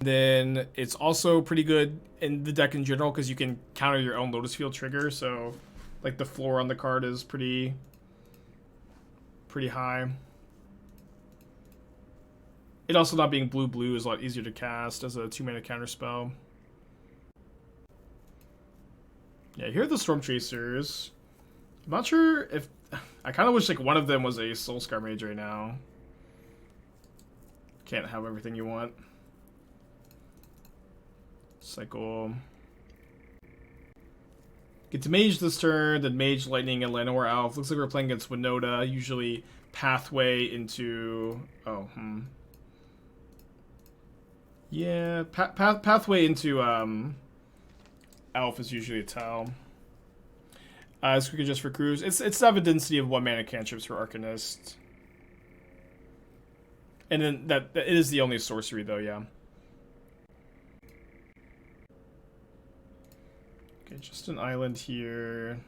Then it's also pretty good in the deck in general because you can counter your own Lotus Field trigger. So, like, the floor on the card is pretty high. It also not being blue is a lot easier to cast as a 2-mana counter spell. Yeah, here are the Stormchasers. I'm not sure if... I kind of wish like one of them was a Soulscar Mage right now. Can't have everything you want. Cycle. Get to Mage this turn, then Mage, Lightning, and Llanowar Elf. Looks like we're playing against Winota, usually Pathway into... Oh, Yeah, Pathway into Elf is usually a tell. It's quicker just for Cruise. It's have a density of 1-mana cantrips for Arcanist. And then that it is the only sorcery though, yeah. Okay, just an island here.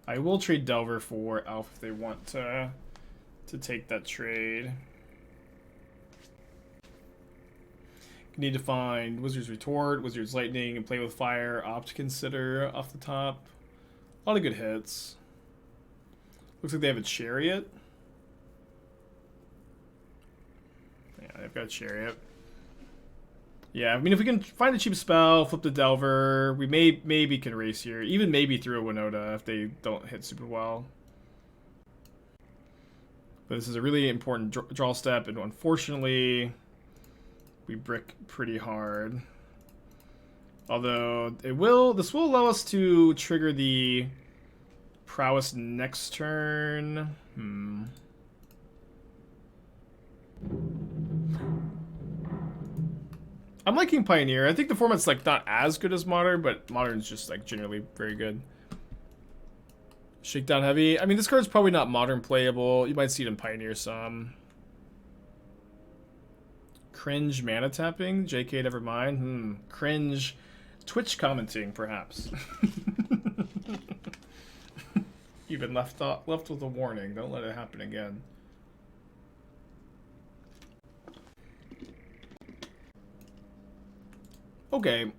I will trade Delver for Elf if they want to take that trade. Need to find Wizard's Retort, Wizard's Lightning, and Play with Fire. Opt Consider off the top. A lot of good hits. Looks like they have a Chariot. Yeah, they've got a Chariot. Yeah, I mean, if we can find a cheap spell, flip the Delver, we maybe can race here. Even maybe through a Winota if they don't hit super well. But this is a really important draw step, and unfortunately... we brick pretty hard. Although this will allow us to trigger the prowess next turn. I'm liking Pioneer. I think the format's like not as good as Modern, but Modern's just like generally very good. Shakedown Heavy. I mean, this card's probably not Modern playable. You might see it in Pioneer some. Cringe mana tapping? JK, never mind. Cringe Twitch commenting, perhaps. You've been left with a warning. Don't let it happen again. Okay.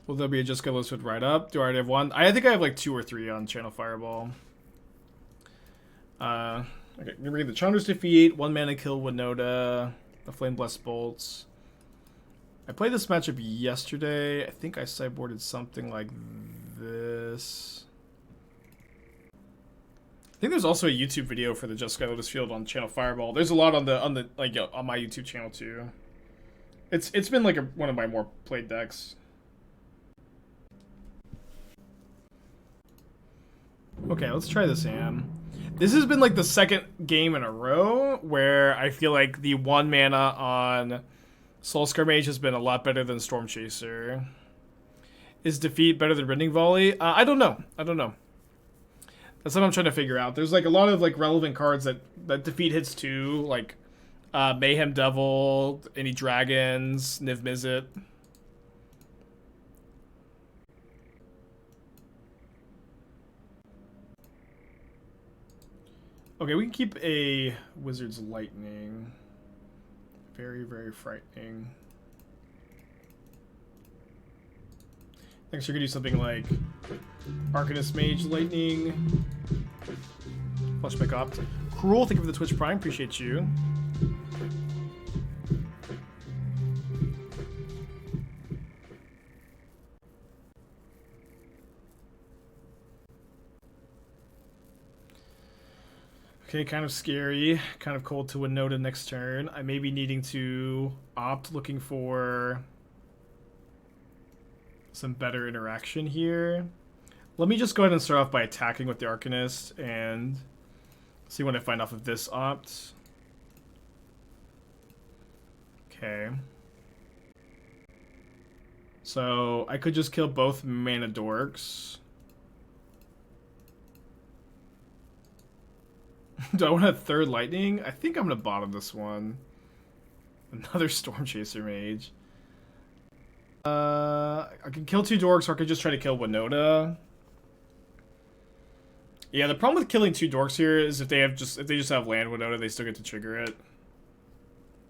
Will there be a Just Go List with right up? Do I already have one? I think I have like 2 or 3 on Channel Fireball. Okay, remember the Chandra's Defeat, 1-mana kill Winota, the Flame Blessed Bolts. I played this matchup yesterday. I think I sideboarded something like this. I think there's also a YouTube video for the Just Sky Lotus Field on Channel Fireball. There's a lot on the like on my YouTube channel too. It's been like one of my more played decks. Okay, let's try this hand. This has been like the second game in a row where I feel like the 1-mana on Soulscar Mage has been a lot better than Stormchaser. Is Defeat better than Rending Volley? I don't know. That's what I'm trying to figure out. There's like a lot of like relevant cards that Defeat hits too, like Mayhem Devil, any dragons, Niv Mizzet. Okay, we can keep a Wizard's Lightning. Very, very frightening. Thanks, you're gonna do something like Arcanist Mage Lightning. Flashback Opt. Cruel, thank you for the Twitch Prime, appreciate you. Okay, kind of scary. Kind of cold to Winota next turn. I may be needing to opt, looking for some better interaction here. Let me just go ahead and start off by attacking with the Arcanist and see what I find off of this opt. Okay. So I could just kill both Mana Dorks. Do I want a third Lightning? I think I'm going to bottom this one. Another Stormchaser Mage. I can kill 2 Dorks, or I could just try to kill Winota. Yeah, the problem with killing 2 Dorks here is if they just have land Winota, they still get to trigger it.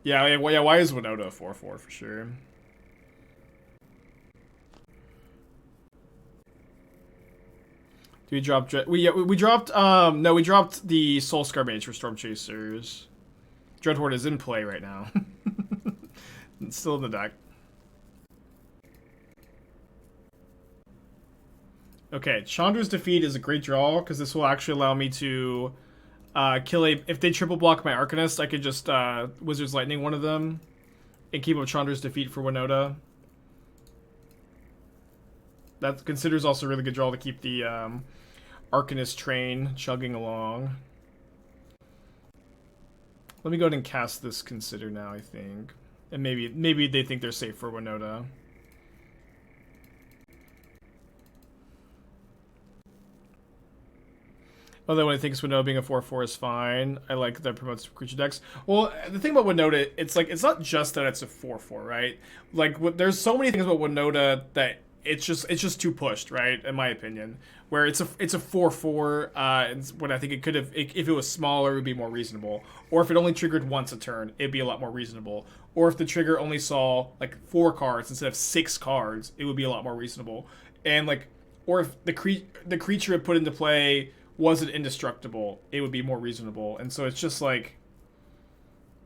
Yeah, why is Winota a 4/4 for sure? We dropped we dropped no, we dropped the Soulscar Mage for Stormchasers. Dreadhorde is in play right now. It's still in the deck. Okay, Chandra's Defeat is a great draw because this will actually allow me to kill a... If they triple block my Arcanist, I could just Wizard's Lightning one of them and keep up Chandra's Defeat for Winota. That considers also a really good draw to keep the Arcanist train chugging along. Let me go ahead and cast this Consider now, I think. And maybe they think they're safe for Winota. Although when I think Winota being a 4/4 is fine. I like that promotes creature decks. Well, the thing about Winota, it's like, it's not just that it's a 4/4, right? Like, there's so many things about Winota that it's just too pushed, right? In my opinion, where it's a 4/4, when I think it could have, if it was smaller, it would be more reasonable. Or if it only triggered once a turn, it'd be a lot more reasonable. Or if the trigger only saw like 4 cards instead of 6 cards, it would be a lot more reasonable. And like, or if the creature it put into play wasn't indestructible, it would be more reasonable. And so it's just like,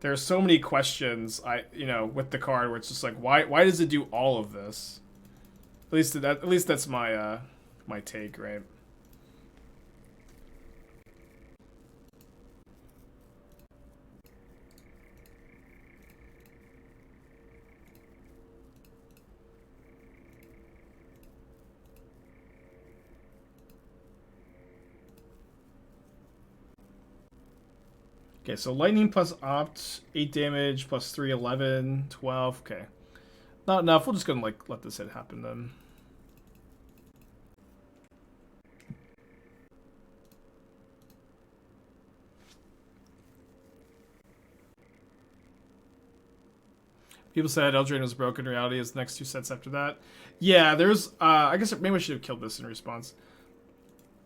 there's so many questions with the card where it's just like, why does it do all of this? At least that's my my take, right? Okay, so lightning plus opt, 8 damage, plus 3, 11, 12. Okay. Not enough. We'll just go and like let this hit happen then. People said Eldraine was broken. Reality is the next 2 sets after that. Yeah, there's I guess maybe I should have killed this in response.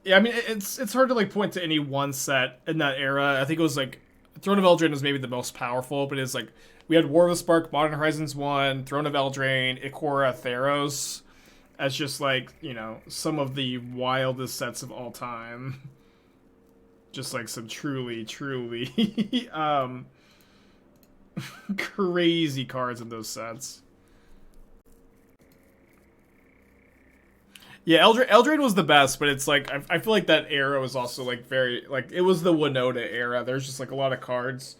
Yeah, I mean it's hard to like point to any one set in that era. I think it was like Throne of Eldraine was maybe the most powerful, but it's like we had War of the Spark, Modern Horizons 1, Throne of Eldraine, Ikora, Theros as just like, some of the wildest sets of all time. Just like some truly crazy cards in those sets. Yeah, Eldraine was the best, but it's like I feel like that era was also like very like it was the Winota era. There's just like a lot of cards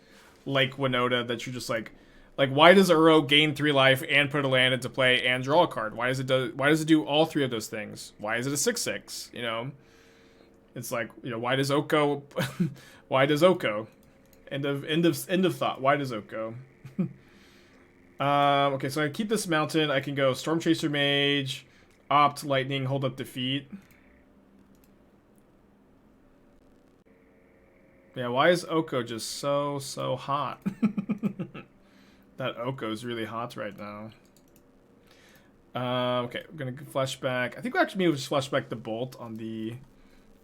like Winota that you're just like why does Uro gain 3 life and put a land into play and draw a card? Why does it do all 3 of those things? Why is it a 6/6? It's like why does Oko why does Oko? End of thought. Why does Oko? Okay, so I keep this mountain. I can go Stormchaser Mage. Opt, Lightning, hold up Defeat. Yeah, why is Oko just so hot? That Oko is really hot right now. Okay, I'm gonna flash back. I think we actually maybe just flash back the Bolt on the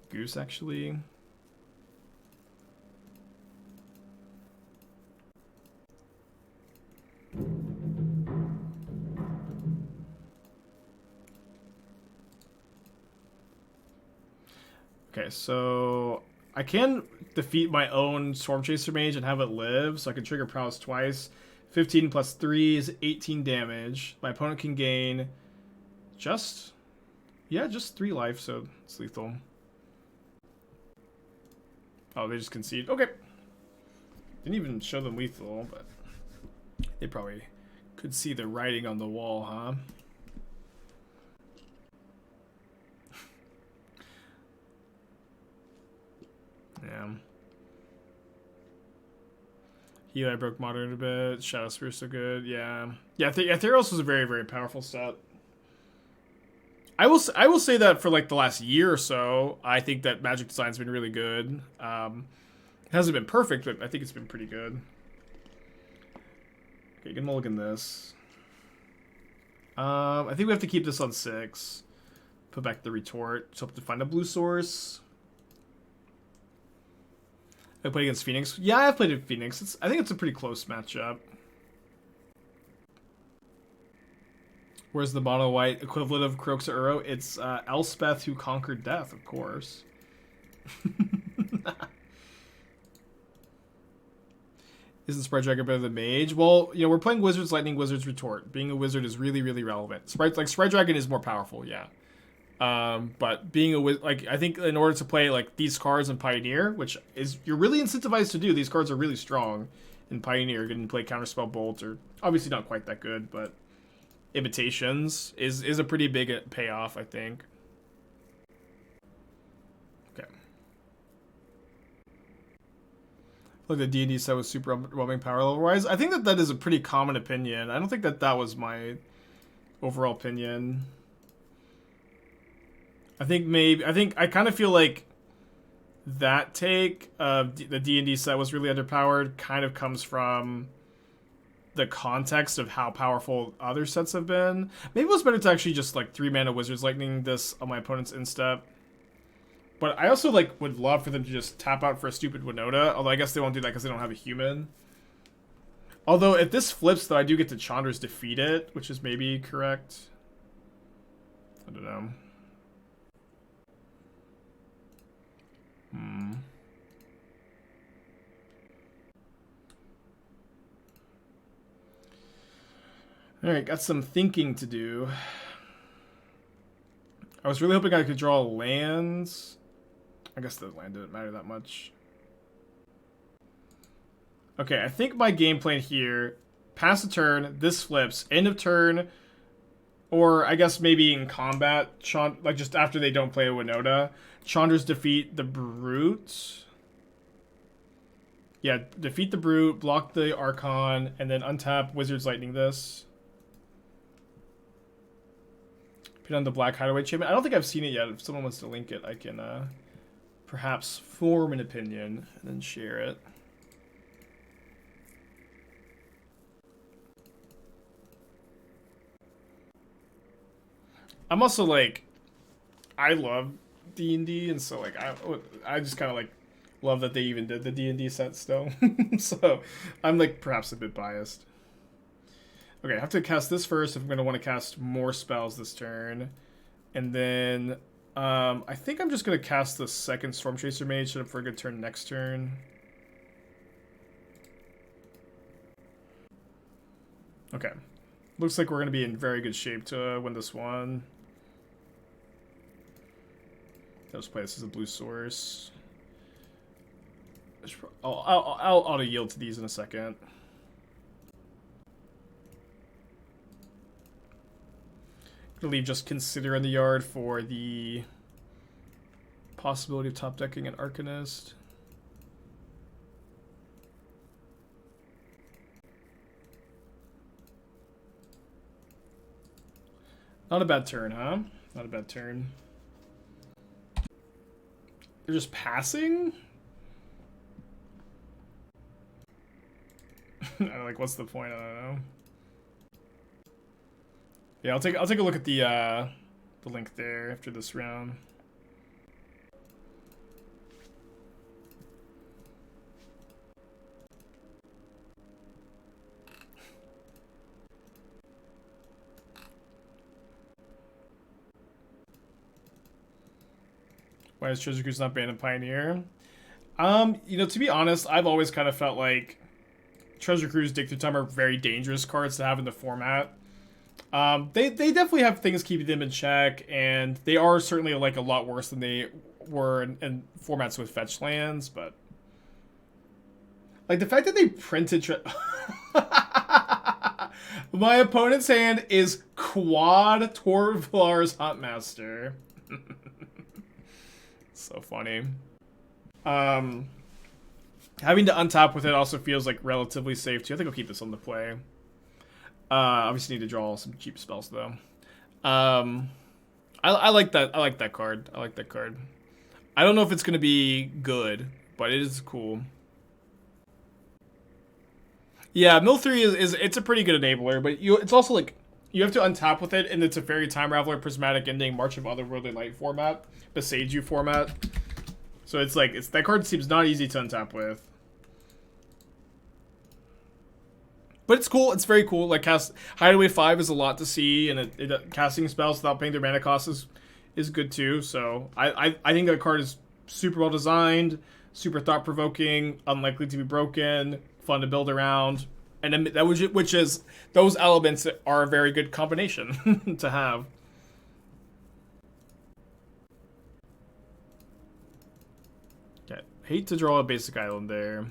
Goose, actually. Okay, so I can defeat my own Stormchaser Mage and have it live, so I can trigger Prowess twice. 15 plus 3 is 18 damage. My opponent can gain just 3 life, so it's lethal. Oh, they just concede. Okay. Didn't even show them lethal, but they probably could see the writing on the wall, huh? Yeah. Heal, I broke modern a bit. Shadow Spear so good. Yeah. Yeah, Theros was a very, very powerful set. I will say that for like the last year or so, I think that Magic Design's been really good. It hasn't been perfect, but I think it's been pretty good. Okay, you can mulligan this. I think we have to keep this on 6. Put back the Retort. Just hope to find a blue source. I played against Phoenix. Yeah, I've played against Phoenix. I think it's a pretty close matchup. Where's the mono white equivalent of Croxa Uro? It's Elspeth who conquered death, of course. Isn't Sprite Dragon better than Mage? Well, you know, we're playing Wizards Lightning, Wizards Retort. Being a wizard is really, really relevant. Sprite Dragon is more powerful, yeah. But being a wizard, like, I think in order to play like these cards in Pioneer, which is you're really incentivized to do, these cards are really strong in Pioneer. You're going to play Counterspell Bolt, or obviously not quite that good, but Imitations is a pretty big payoff, I think. Okay. Look, the D&D set was super overwhelming power level-wise. I think that is a pretty common opinion. I don't think that was my overall opinion. I kind of feel like that take of the D&D set was really underpowered kind of comes from the context of how powerful other sets have been. Maybe it was better to actually just like 3-mana Wizards Lightning this on my opponent's instep. But I also like would love for them to just tap out for a stupid Winota, although I guess they won't do that because they don't have a human. Although if this flips, though, I do get to Chandra's Defeat It, which is maybe correct. I don't know. Alright, got some thinking to do. I was really hoping I could draw lands. I guess the land didn't matter that much. Okay, I think my game plan here, pass a turn, this flips, end of turn, or I guess maybe in combat, like just after they don't play a Winota, Chandra's defeat the Brute. Yeah, defeat the Brute, block the Archon, and then untap Wizard's Lightning this. Put on the Black Hideaway Achievement. I don't think I've seen it yet. If someone wants to link it, I can perhaps form an opinion and then share it. I'm also like, I love D&D, and so like I just kind of like love that they even did the D&D set still. So I'm like perhaps a bit biased. Okay, I have to cast this first if I'm going to want to cast more spells this turn. And then I think I'm just going to cast the second Stormchaser Mage set up for a good turn next turn. Okay. Looks like we're going to be in very good shape to win this one. Let's play this as a blue source. I'll auto yield to these in a second. Gonna leave just Consider in the yard for the possibility of top decking an Arcanist. Not a bad turn, huh? Not a bad turn. You're just passing? Like, what's the point? I don't know. Yeah, I'll take a look at the link there after this round. Why is Treasure Cruise not banned in Pioneer? You know, to be honest, I've always kind of felt like Treasure Cruise, Dig Through Time are very dangerous cards to have in the format. They definitely have things keeping them in check, and they are certainly like a lot worse than they were in formats with fetch lands, but like the fact that they printed my opponent's hand is Quad Torvalar's Huntmaster. So funny. Having to untap with it also feels like relatively safe too. I think I'll keep this on the play. Obviously need to draw some cheap spells though. I like that. I like that card. I like that card. I don't know if it's gonna be good, but it is cool. Yeah, Mill 3 it's a pretty good enabler, but it's also like you have to untap with it, and it's a Fairy Time Raveler, Prismatic Ending, March of Otherworldly Light format, Beseiju format. So it's like that card seems not easy to untap with. But it's cool. It's very cool. Like Hideaway 5 is a lot to see, and casting spells without paying their mana cost is good too. So I think that card is super well designed, super thought provoking, unlikely to be broken, fun to build around, and then which is those elements are a very good combination to have. Okay, hate to draw a basic island there.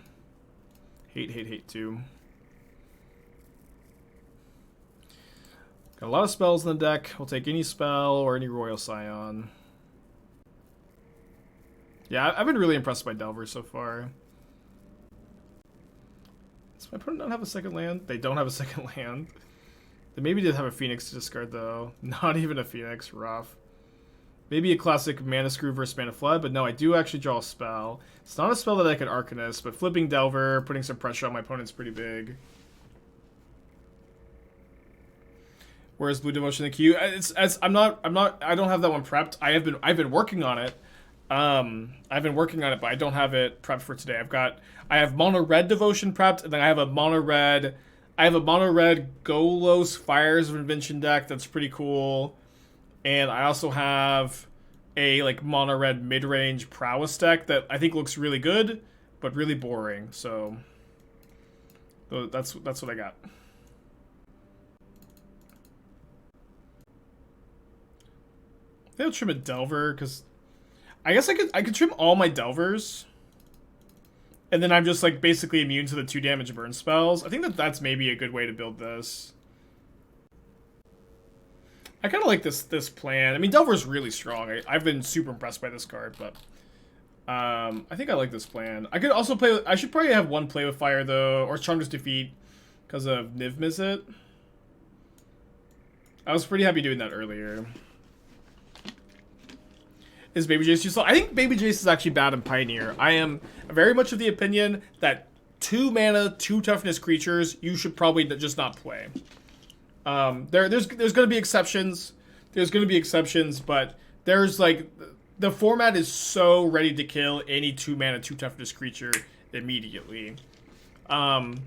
Hate too. Got a lot of spells in the deck. We'll take any spell or any Royal Scion. Yeah, I've been really impressed by Delver so far. Does my opponent not have a second land? They don't have a second land. They maybe did have a Phoenix to discard though. Not even a Phoenix. Rough. Maybe a classic Mana Screw versus Mana Flood, but no, I do actually draw a spell. It's not a spell that I can Arcanist, but flipping Delver, putting some pressure on my opponent's pretty big. Whereas Blue Devotion in the queue, I don't have that one prepped. I've been working on it. I've been working on it, but I don't have it prepped for today. I have mono red Devotion prepped, and then I have a mono red Golos Fires of Invention deck that's pretty cool. And I also have a like mono red mid-range Prowess deck that I think looks really good, but really boring. So that's what I got. I'll trim a Delver because I guess I could trim all my Delvers, and then I'm just like basically immune to the 2 damage burn spells. I think that's maybe a good way to build this. I kind of like this plan. I mean, Delver's really strong. I've been super impressed by this card, but I think I like this plan. I could also play. I should probably have one play with fire though, or Chandra's Defeat because of Niv Mizzet. I was pretty happy doing that earlier. Is Baby Jace useful? I think Baby Jace is actually bad in Pioneer. I am very much of the opinion that 2 mana, 2 toughness creatures you should probably just not play. There's going to be exceptions. There's going to be exceptions, but there's like the format is so ready to kill any 2 mana, 2 toughness creature immediately. And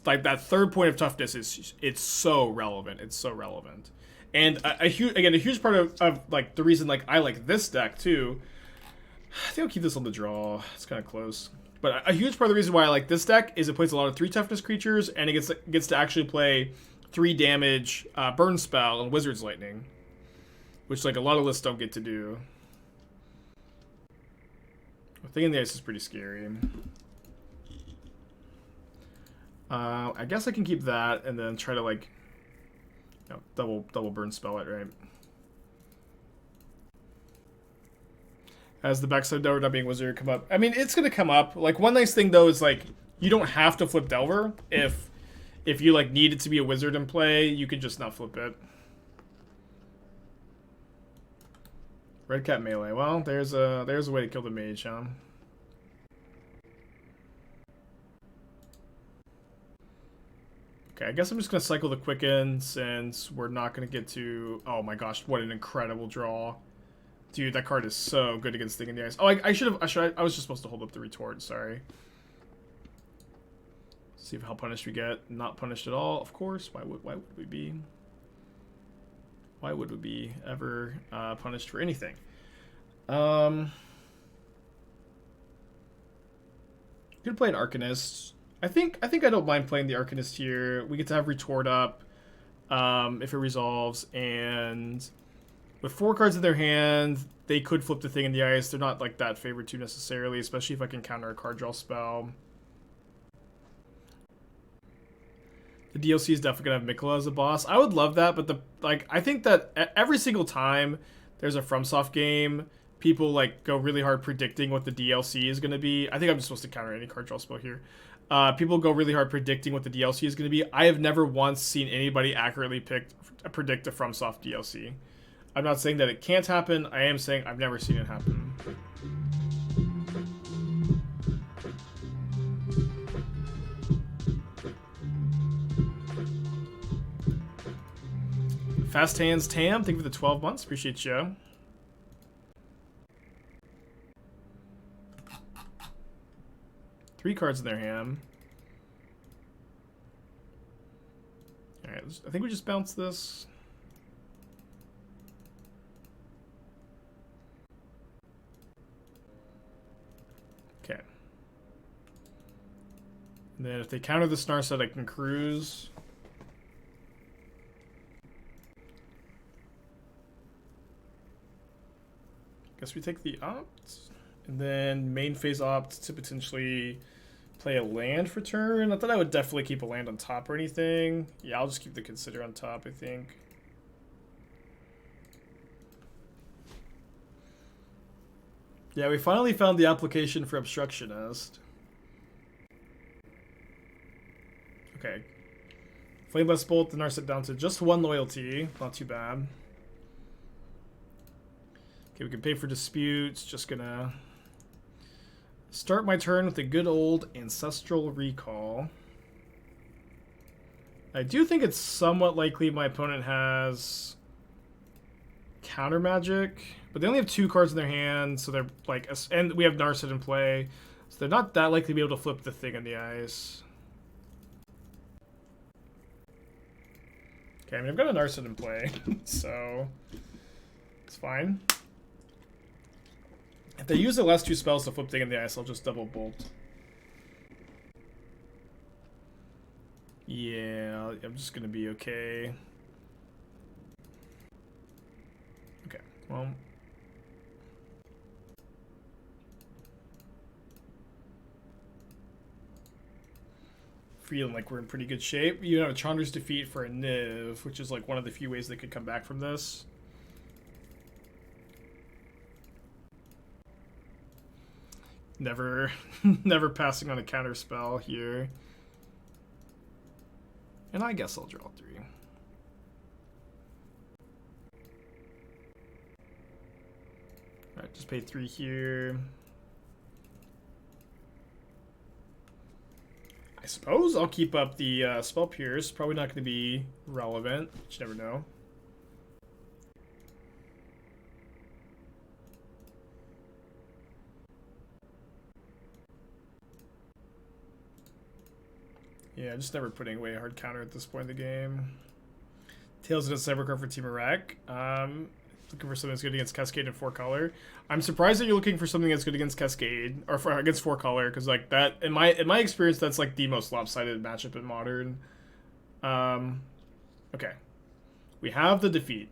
like that 3rd point of toughness it's so relevant. It's so relevant. And a huge part of like the reason like I like this deck too. I think I'll keep this on the draw. It's kind of close. But a huge part of the reason why I like this deck is it plays a lot of 3 toughness creatures, and it gets to actually play 3 damage burn spell and Wizard's Lightning, which like a lot of lists don't get to do. Thing in the Ice is pretty scary. I guess I can keep that and then try to like double burn spell it, right? As the backside Delver not being Wizard come up. I mean, it's gonna come up. Like one nice thing though is like you don't have to flip Delver if you like need it to be a Wizard in play. You can just not flip it. Red Cat melee. Well, there's a way to kill the mage, huh? Okay, I guess I'm just gonna cycle the Quicken since we're not gonna get to. Oh my gosh, what an incredible draw! Dude, that card is so good against Thing in the Ice. Oh, I was just supposed to hold up the Retort, sorry. See how punished we get. Not punished at all, of course. Why would we be? Why would we be ever punished for anything? Could play an Arcanist. I think I don't mind playing the Arcanist here. We get to have Retort up if it resolves, and with 4 cards in their hand, they could flip the Thing in the Ice. They're not like that favored to necessarily, especially if I can counter a card draw spell. The DLC is definitely gonna have Mikola as a boss. I would love that, but I think that every single time there's a FromSoft game, people like go really hard predicting what the DLC is gonna be. I think I'm supposed to counter any card draw spell here. People go really hard predicting what the DLC is going to be. I have never once seen anybody accurately predict a FromSoft DLC. I'm not saying that it can't happen. I am saying I've never seen it happen. Fast Hands Tam, thank you for the 12 months. Appreciate you. Three cards in their hand. Alright, I think we just bounce this. Okay. And then if they counter the Narset, I can cruise. Guess we take the opt. And then main phase opt to potentially play a land for turn. Not that I would definitely keep a land on top or anything. Yeah, I'll just keep the Consider on top, I think. Yeah, we finally found the application for Obstructionist. Okay. Flameless Bolt, the Narset down to just 1 loyalty. Not too bad. Okay, we can pay for disputes. Just gonna start my turn with a good old Ancestral Recall. I do think it's somewhat likely my opponent has Counter Magic, but they only have 2 cards in their hand, so they're like, and we have Narset in play, so they're not that likely to be able to flip the thing on the ice. Okay, I mean, I've got a Narset in play, so it's fine. If they use the last 2 spells to flip thing in the ice, I'll just double bolt. Yeah, I'm just gonna be okay. Okay, well. Feeling like we're in pretty good shape. You have a Chandra's Defeat for a Niv, which is like one of the few ways they could come back from this. Never passing on a counter spell here. And I guess I'll draw 3. Alright, just pay 3 here. I suppose I'll keep up the Spell Pierce. Probably not going to be relevant. You never know. Yeah, just never putting away a hard counter at this point in the game. Tails and a Cybercard for Team Iraq. Looking for something that's good against Cascade and 4-color. I'm surprised that you're looking for something that's good against Cascade or against 4-color, because like that, in my experience, that's like the most lopsided matchup in Modern. Okay, we have the defeat.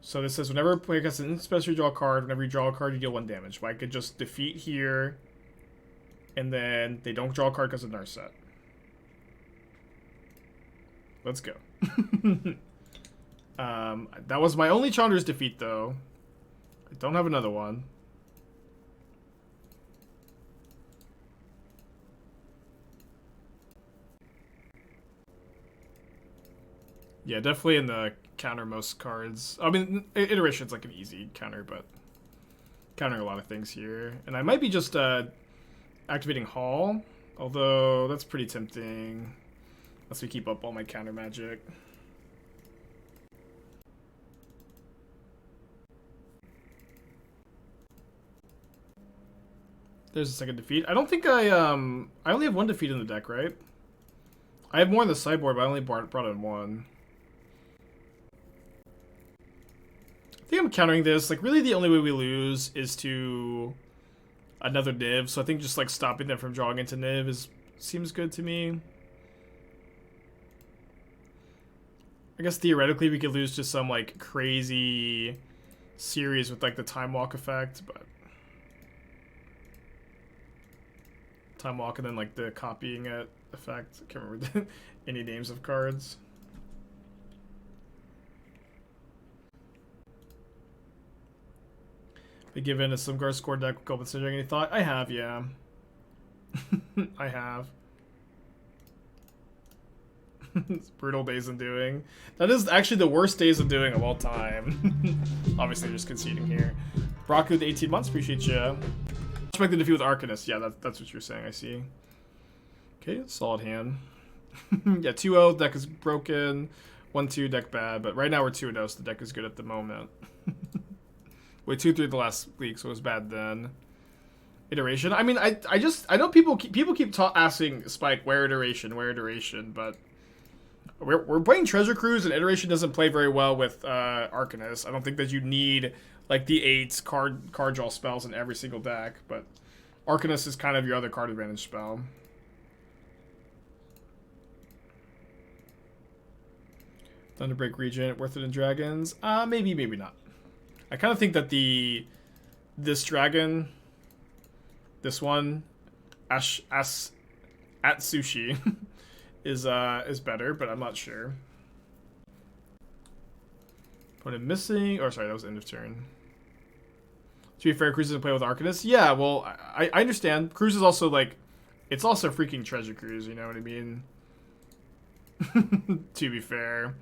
So this says whenever play against an special, you draw a card. Whenever you draw a card, you deal 1 damage. But I could just defeat here. And then they don't draw a card because of Narset. Let's go. That was my only Chandra's Defeat, though. I don't have another one. Yeah, definitely in the counter most cards. I mean, Iteration's like an easy counter, but countering a lot of things here. And I might be just activating Hall, although that's pretty tempting unless we keep up all my counter magic. There's a second defeat. I don't think I only have 1 defeat in the deck, right? I have more in the sideboard, but I only brought in 1. I think I'm countering this. Like, really the only way we lose is to another Niv, so I think just like stopping them from drawing into Niv seems good to me. I guess theoretically we could lose to some like crazy series with like the Time Walk effect, but Time Walk and then like the copying it effect. I can't remember any names of cards. Be given a Slimgar score deck with considering any thought? I have, yeah. I have. It's brutal Days of Doing. That is actually the worst Days of Doing of all time. Obviously, just conceding here. Brock with 18 months, appreciate you. Expect the defeat with Arcanist. Yeah, that's what you're saying, I see. Okay, solid hand. Yeah, 2-0, deck is broken. 1-2, deck bad, but right now we're 2-0, so the deck is good at the moment. Wait, 2-3 the last week, so it was bad then. Iteration. I mean, I know people keep asking Spike where iteration, but We're playing Treasure Cruise, and Iteration doesn't play very well with Arcanist. I don't think that you need like the 8 card draw spells in every single deck, but Arcanist is kind of your other card advantage spell. Thunderbreak Regent, worth it in dragons? Maybe, maybe not. I kind of think that this dragon, this one, Atsushi, is better, but I'm not sure. Put him missing, or sorry, that was end of turn. To be fair, Cruise doesn't play with Arcanist. Yeah, well, I understand. Cruise is also like, it's also freaking Treasure Cruise, you know what I mean? To be fair.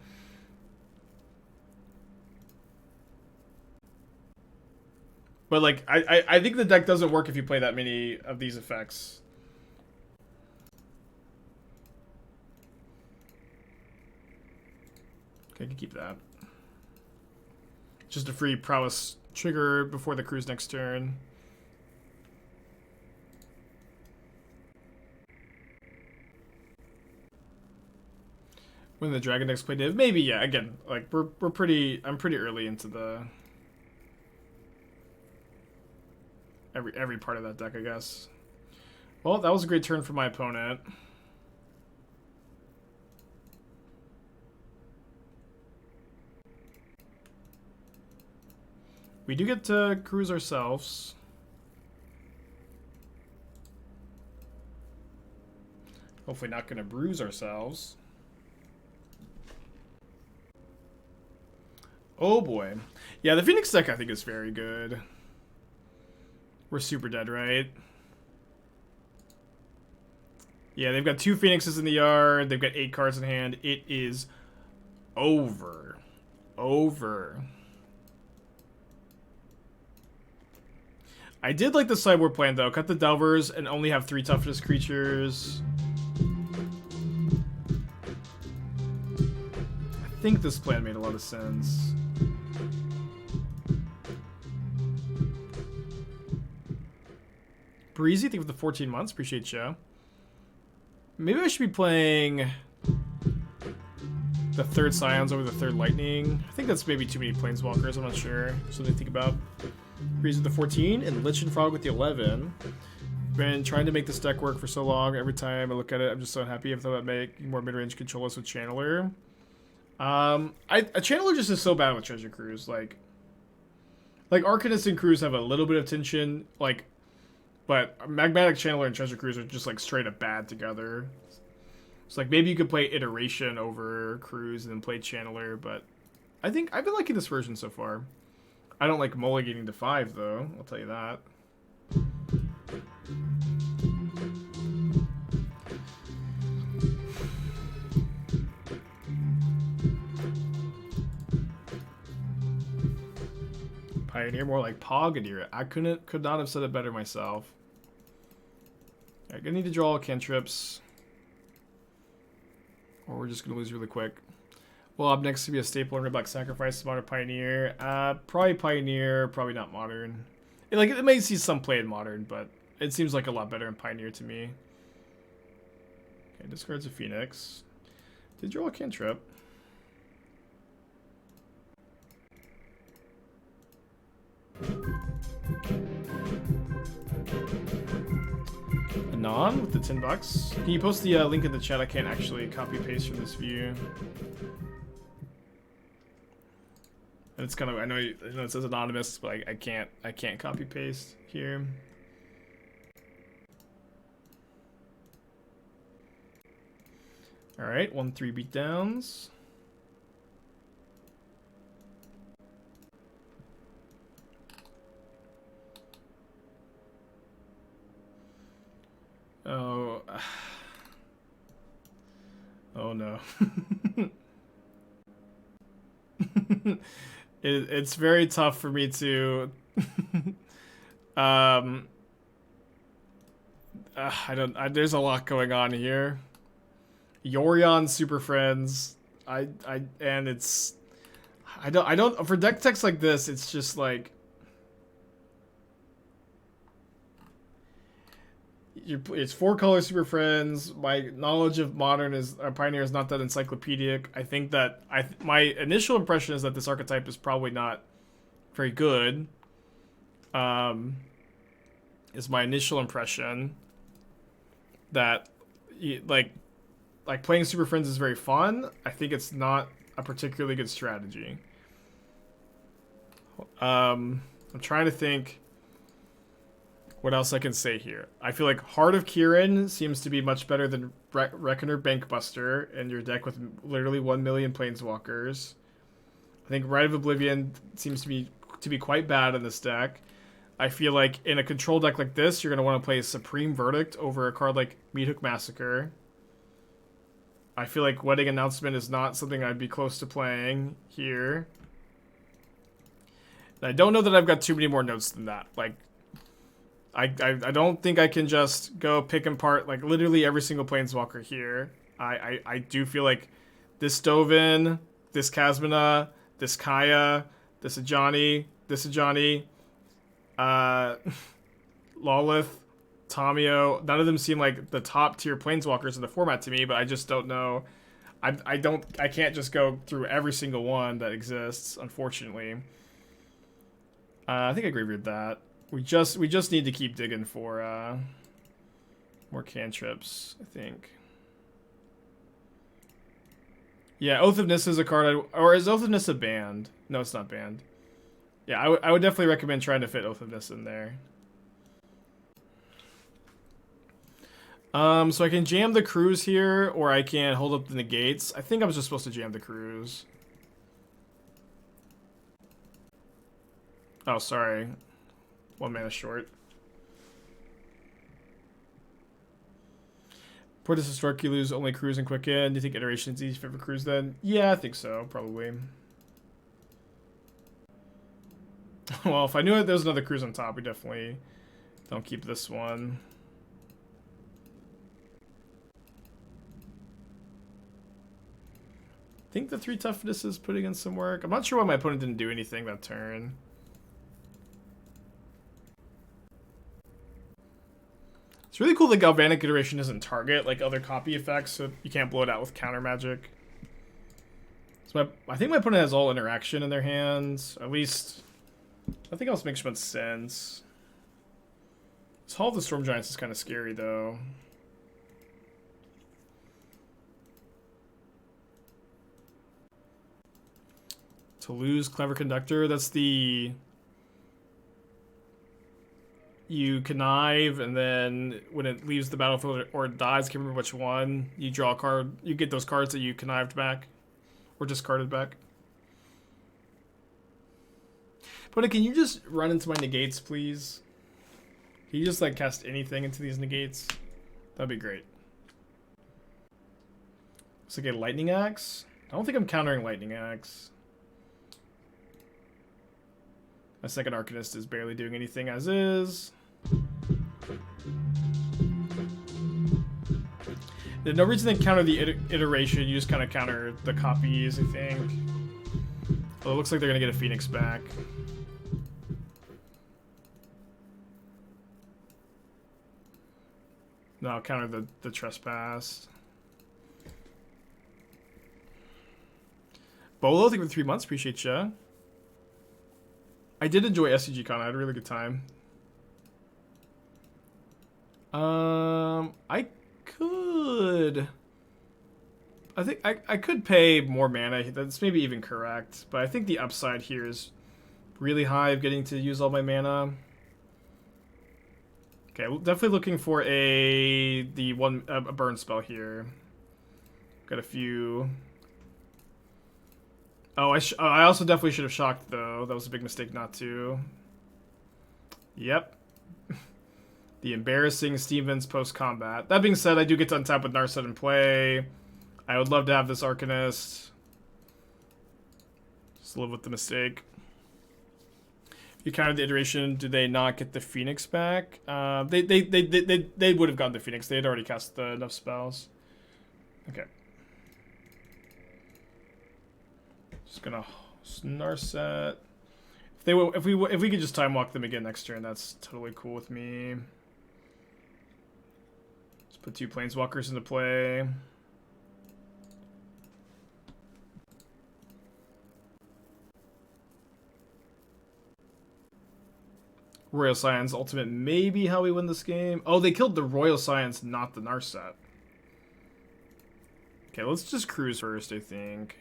But like, I think the deck doesn't work if you play that many of these effects. Okay, I can keep that. Just a free prowess trigger before the Cruise next turn. When the Dragon decks play Div, maybe, yeah. Again, like I'm pretty early into the every part of that deck, I guess. Well, that was a great turn for my opponent. We do get to cruise ourselves. Hopefully not going to bruise ourselves. Oh boy. Yeah, the Phoenix deck I think is very good. We're super dead, right? Yeah, they've got 2 Phoenixes in the yard. They've got 8 cards in hand. It is over. Over. I did like the sideboard plan, though. Cut the Delvers and only have 3 toughness creatures. I think this plan made a lot of sense. Breezy, thank you for the 14 months. Appreciate you. Maybe I should be playing the 3rd Scions over the 3rd Lightning. I think that's maybe too many Planeswalkers. I'm not sure. Something to think about. Breezy with the 14 and Lich and Frog with the 11. Been trying to make this deck work for so long. Every time I look at it, I'm just so unhappy. I've thought about making more mid-range controllers with Channeler. A Channeler just is so bad with Treasure Cruise. Like Arcanist and Cruise have a little bit of tension. But Magmatic Channeler and Treasure Cruise are just like straight up bad together. It's like maybe you could play Iteration over Cruise and then play Channeler, but I think I've been liking this version so far. I don't like mulliganing to 5 though, I'll tell you that. Pioneer, more like Pogadier. I could not have said it better myself. Alright, gonna need to draw cantrips. Or we're just gonna lose really quick. Well, up next to be a staple in Red Black Sacrifice, Modern Pioneer. Probably Pioneer, probably not Modern. It may see some play in Modern, but it seems like a lot better in Pioneer to me. Okay, discards a Phoenix. Did draw a cantrip. Anon with the $10. Can you post the link in the chat? I can't actually copy paste from this view. And it's kind of, I know it says anonymous, but I can't copy paste here. All right, 1-3 beatdowns. Oh. Oh no. It's very tough for me to there's a lot going on here. Yorion Super Friends. I don't for deck techs like this, it's just like It's 4-color Super Friends. My knowledge of Modern is Pioneer is not that encyclopedic. I think that my initial impression is that this archetype is probably not very good. Is my initial impression that like playing Super Friends is very fun. I think it's not a particularly good strategy. I'm trying to think what else I can say here. I feel like Heart of Kirin seems to be much better than Reckoner Bankbuster in your deck with literally 1 million Planeswalkers. I think Rite of Oblivion seems to be quite bad in this deck. I feel like in a control deck like this, you're going to want to play Supreme Verdict over a card like Meathook Massacre. I feel like Wedding Announcement is not something I'd be close to playing here. And I don't know that I've got too many more notes than that. Like, I don't think I can just go pick apart like literally every single Planeswalker here. I do feel like this Dovin, this Kasmina, this Kaya, this Ajani, Lolith, Tamio, none of them seem like the top tier Planeswalkers in the format to me, but I just don't know. I can't just go through every single one that exists, unfortunately. I think I agree with that. We just need to keep digging for more cantrips, I think. Yeah, Oath of Nissa is a card, or is Oath of Nissa banned? No, it's not banned. Yeah, I would definitely recommend trying to fit Oath of Nissa in there. So I can jam the Cruise here, or I can hold up the Negates. I think I was just supposed to jam the Cruise. Oh, sorry. 1 mana short. Portus Historic, you lose only Cruise and Quicken. Do you think Iteration's easy for Cruise then? Yeah, I think so, probably. Well, if I knew there was another Cruise on top, we definitely don't keep this one. I think the 3 toughness is putting in some work. I'm not sure why my opponent didn't do anything that turn. It's really cool that Galvanic Iteration doesn't target like other copy effects, so you can't blow it out with counter magic. So I think my opponent has all interaction in their hands. At least, nothing else makes much sense. This Hall of the Storm Giants is kind of scary, though. To lose Clever Conductor, that's the... You connive, and then when it leaves the battlefield or it dies, I can't remember which one, you draw a card. You get those cards that you connived back, or discarded back. But can you just run into my negates, please? Can you just like cast anything into these negates? That'd be great. Looks like a Lightning Axe. I don't think I'm countering Lightning Axe. My second Arcanist is barely doing anything as is. There's no reason to counter the iteration. You just kind of counter the copies, I think. Well, it looks like they're going to get a Phoenix back. No, I'll counter the Trespass. Bolo, thank you for 3 months. Appreciate ya. I did enjoy SCG Con. I had a really good time. I could... I think I could pay more mana. That's maybe even correct. But I think the upside here is really high of getting to use all my mana. Okay, definitely looking for a burn spell here. Got a few... Oh, I also definitely should have shocked, though. That was a big mistake not to. Yep. The embarrassing Stevens post-combat. That being said, I do get to untap with Narset in play. I would love to have this Arcanist. Just live with the mistake. If you counted the iteration, do they not get the Phoenix back? They would have gotten the Phoenix. They had already cast enough spells. Okay. Just gonna Narset. If we could just time walk them again next turn, that's totally cool with me. Put 2 planeswalkers into play. Royal Scions ultimate may be how we win this game. Oh, they killed the Royal Scions, not the Narset. Okay, let's just cruise first, I think.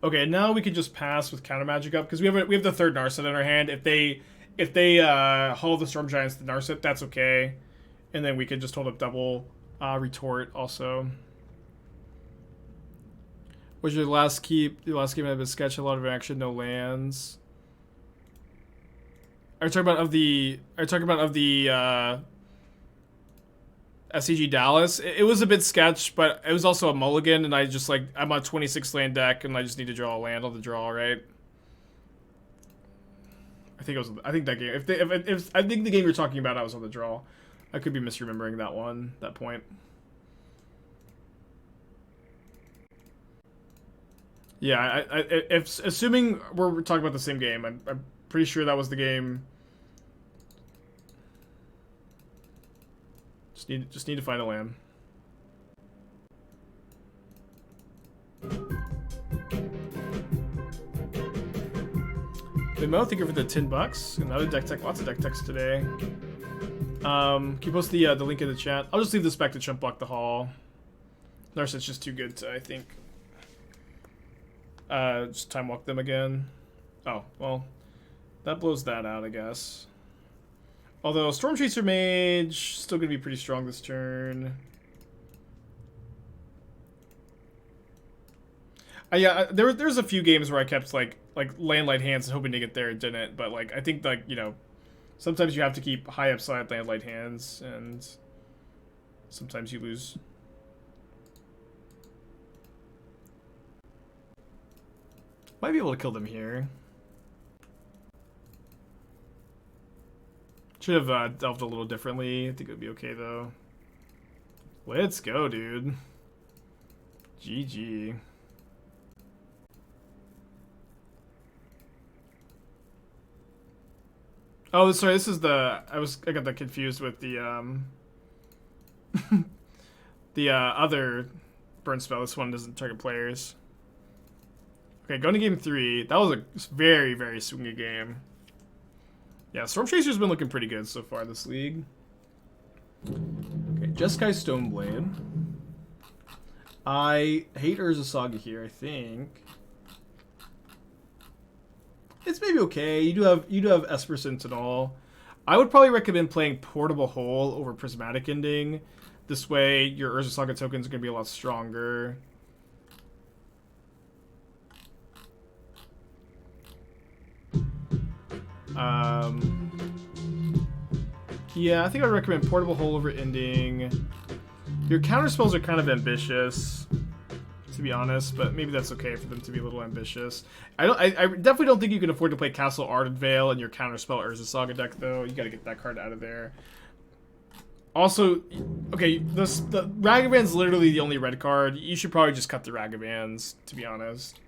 Okay, now we can just pass with counter magic up because we have the third Narset in our hand. If they haul the Storm Giants to Narset, that's okay, and then we can just hold up double retort also. Was your last keep? The last game had been sketch, a lot of action, no lands. Are you talking about of the SCG Dallas? It was a bit sketch, but it was also a mulligan, and I'm on a 26 land deck, and I just need to draw a land on the draw, right? I think that game. If I think the game you're talking about, I was on the draw. I could be misremembering that point. Yeah, assuming we're talking about the same game, I'm pretty sure that was the game. Just need to find a land. Mo, thank you for the $10. Another deck tech, lots of deck techs today. Can you post the link in the chat? I'll just leave this back to chump block the hall. Narset's just too good to, I think. Just time walk them again. Oh, well, that blows that out, I guess. Although Stormchaser Mage still gonna be pretty strong this turn. Yeah, there's a few games where I kept like landlight hands hoping to get there and didn't, but I think sometimes you have to keep high upside landlight hands, and sometimes you lose. Might be able to kill them here. Should have delved a little differently. I think it would be okay, though. Let's go, dude. GG. Oh, sorry, this is the... I got that confused with the, the, other burn spell. This one doesn't target players. Okay, going to game 3. That was a very, very swingy game. Yeah, Stormchaser's been looking pretty good so far this league. Okay, Jeskai Stoneblade. I hate Urza Saga here, I think. It's maybe okay. You do have Esper Sentinel. I would probably recommend playing Portable Hole over Prismatic Ending. This way, your Urza Saga tokens are going to be a lot stronger. Yeah, I think I'd recommend Portable Hole over Ending. Your counter spells are kind of ambitious, to be honest, but maybe that's okay for them to be a little ambitious. I definitely don't think you can afford to play Castle Ardent Vale in your counterspell Urza Saga deck, though. You got to get that card out of there. Also, okay, the Ragavan's literally the only red card. You should probably just cut the Ragavans, to be honest.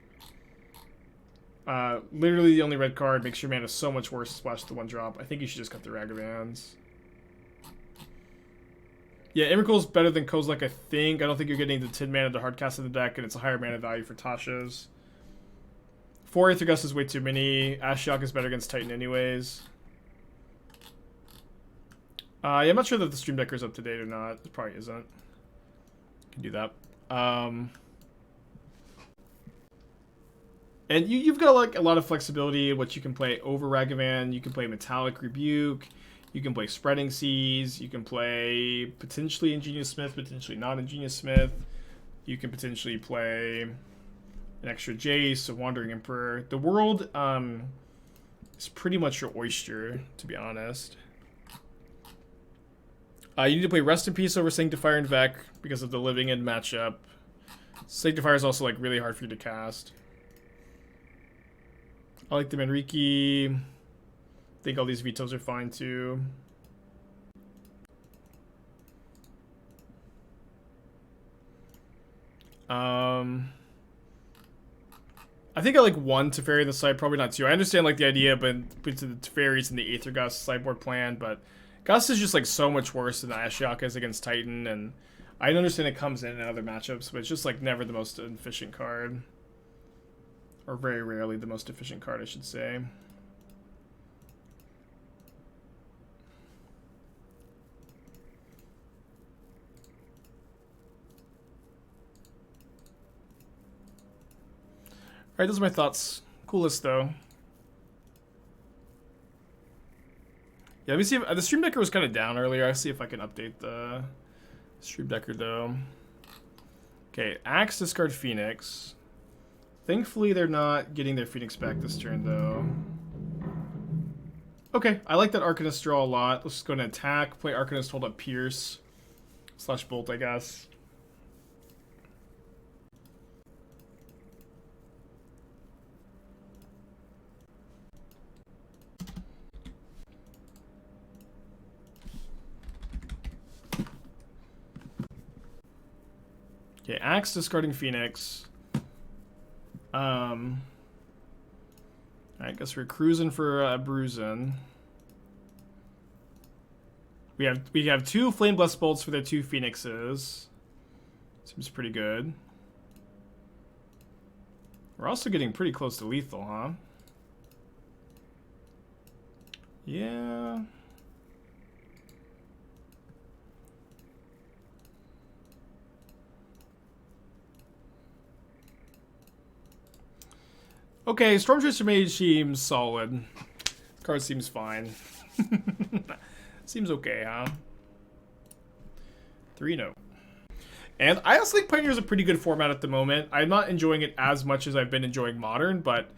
Literally the only red card makes your mana so much worse to splash the 1-drop. I think you should just cut the Ragavans. Yeah, Emrakul's better than Kozilek, I think. I don't think you're getting the 10 mana to hardcast in the deck, and it's a higher mana value for Tasha's. 4 Aethergust is way too many. Ashiok is better against Titan anyways. Yeah, I'm not sure that the Stream Decker's up to date or not. It probably isn't. Can do that. And you've got a lot of flexibility in what you can play over Ragavan. You can play Metallic Rebuke. You can play Spreading Seas. You can play potentially Ingenious Smith, potentially not Ingenious Smith. You can potentially play an extra Jace, a Wandering Emperor. The world is pretty much your oyster, to be honest. You need to play Rest in Peace over Sanctifier and Vec because of the Living End matchup. Sanctifier is also really hard for you to cast. I like the Manriki. I think all these vetoes are fine too. I think I like 1 Teferi in the side, probably not 2. I understand like the idea, but between the Teferis and the Aether Gust sideboard plan, but Gust is just like so much worse than Ashiok is against Titan, and I understand it comes in other matchups, but it's just like never the most efficient card. Or very rarely the most efficient card, I should say. Alright, those are my thoughts. Cool list, though. Yeah, let me see if the Stream Decker was kind of down earlier. I'll see if I can update the Stream Decker, though. Okay, Axe, discard Phoenix. Thankfully, they're not getting their Phoenix back this turn, though. Okay, I like that Arcanist draw a lot. Let's just go and attack, play Arcanist, hold up Pierce. / Bolt, I guess. Okay, Axe, discarding Phoenix. I guess we're cruising for bruising. We have 2 Flame Blessed Bolts for their 2 Phoenixes. Seems pretty good. We're also getting pretty close to lethal, huh? Yeah. Okay, Stormchaser Mage seems solid. Card seems fine. Seems okay, huh? 3-0. And I also think Pioneer is a pretty good format at the moment. I'm not enjoying it as much as I've been enjoying Modern, but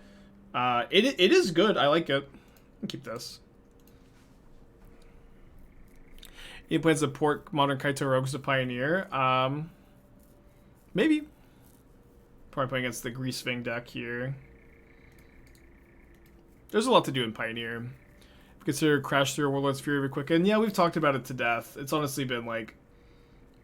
it is good. I like it. I'll keep this. He plans to port Modern Kaito Rogues to Pioneer. Maybe. Probably playing against the Greasefang deck here. There's a lot to do in Pioneer. Consider Crash Through Warlord's Fury with Quicken. Yeah, we've talked about it to death. It's honestly been like...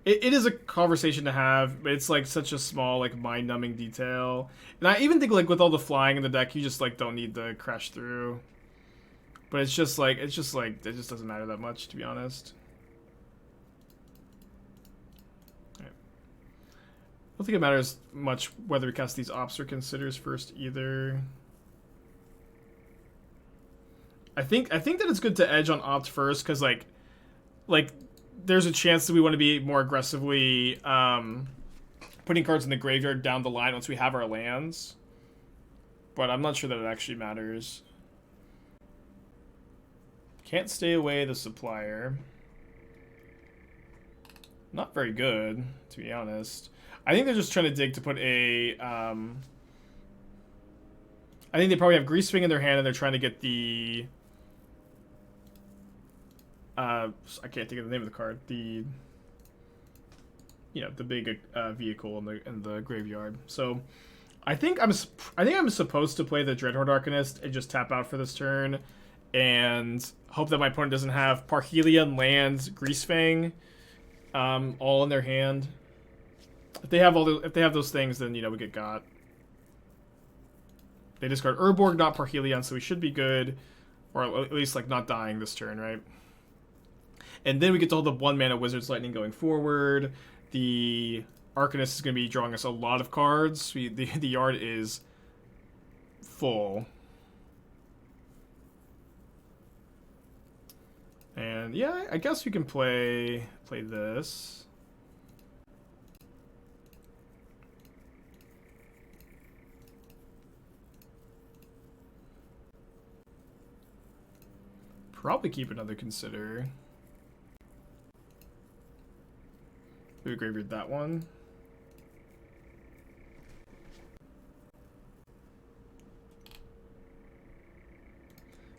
It is a conversation to have, but it's like such a small, like, mind-numbing detail. And I even think like with all the flying in the deck, you just like don't need the Crash Through. But it just it doesn't matter that much, to be honest. Right. I don't think it matters much whether we cast these Ops or Considers first either. I think that it's good to edge on Opt first, because like there's a chance that we want to be more aggressively putting cards in the graveyard down the line once we have our lands. But I'm not sure that it actually matters. Can't stay away the Supplier. Not very good, to be honest. I think they're just trying to dig to put a... I think they probably have Greasefang in their hand and they're trying to get the... I can't think of the name of the card. The... the big vehicle in the graveyard. So, I think I'm supposed to play the Dreadhorde Arcanist and just tap out for this turn, and hope that my opponent doesn't have Parhelion, Lands, Greasefang, all in their hand. If they have those things, then we get got. They discard Urborg, not Parhelion, so we should be good, or at least like not dying this turn, right? And then we get to hold the 1-mana Wizard's Lightning going forward. The Arcanist is going to be drawing us a lot of cards. The yard is full. And yeah, I guess we can play this. Probably keep another Consider. We graveyard that one.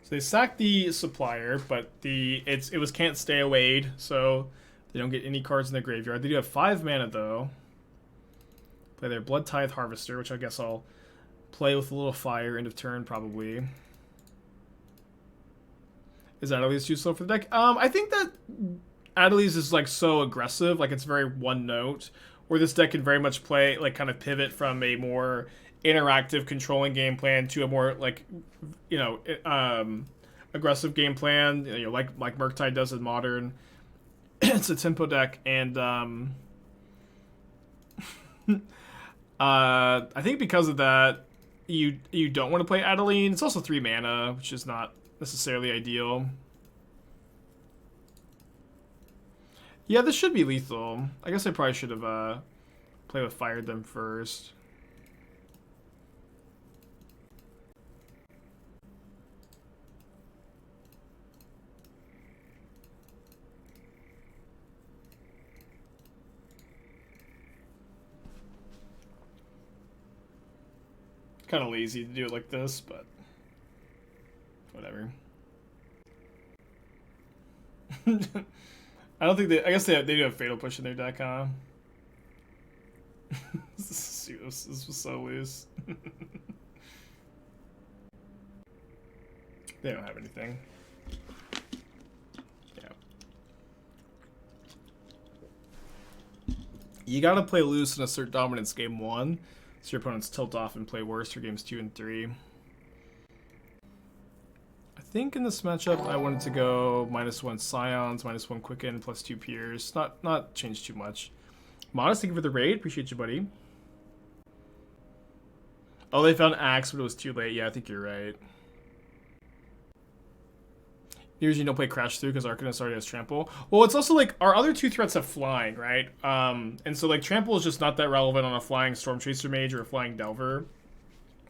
So they sacked the Supplier, but it was can't stay awayed, so they don't get any cards in their graveyard. They do have 5 mana though. Play their Blood Tithe Harvester, which I guess I'll play with a little fire end of turn probably. Is Adeliz too slow for the deck? I think that Adeliz is like so aggressive, like it's very one note, where this deck can very much play, like kind of pivot from a more interactive controlling game plan to a more like, you know, aggressive game plan, you know, like Murktide does in Modern. It's a tempo deck, and I think because of that, you don't want to play Adeline. It's also 3 mana, which is not necessarily ideal. Yeah, this should be lethal. I guess I probably should have played with Fired them first. Kind of lazy to do it like this, but whatever. I don't think they. I guess they do have Fatal Push in their deck, huh? This was so loose. They don't have anything. Yeah. You gotta play loose and assert dominance game 1, so your opponents tilt off and play worse for games 2 and 3. I think in this matchup I wanted to go -1 Scions, -1 Quicken, +2 Piers. Not change too much. Modest, thank you for the raid. Appreciate you, buddy. Oh, they found Axe, but it was too late. Yeah, I think you're right. Usually don't play Crash Through because Arcanist already has Trample. Well, it's also like our other 2 threats have Flying, right? And so like Trample is just not that relevant on a flying Stormchaser Mage or a flying Delver.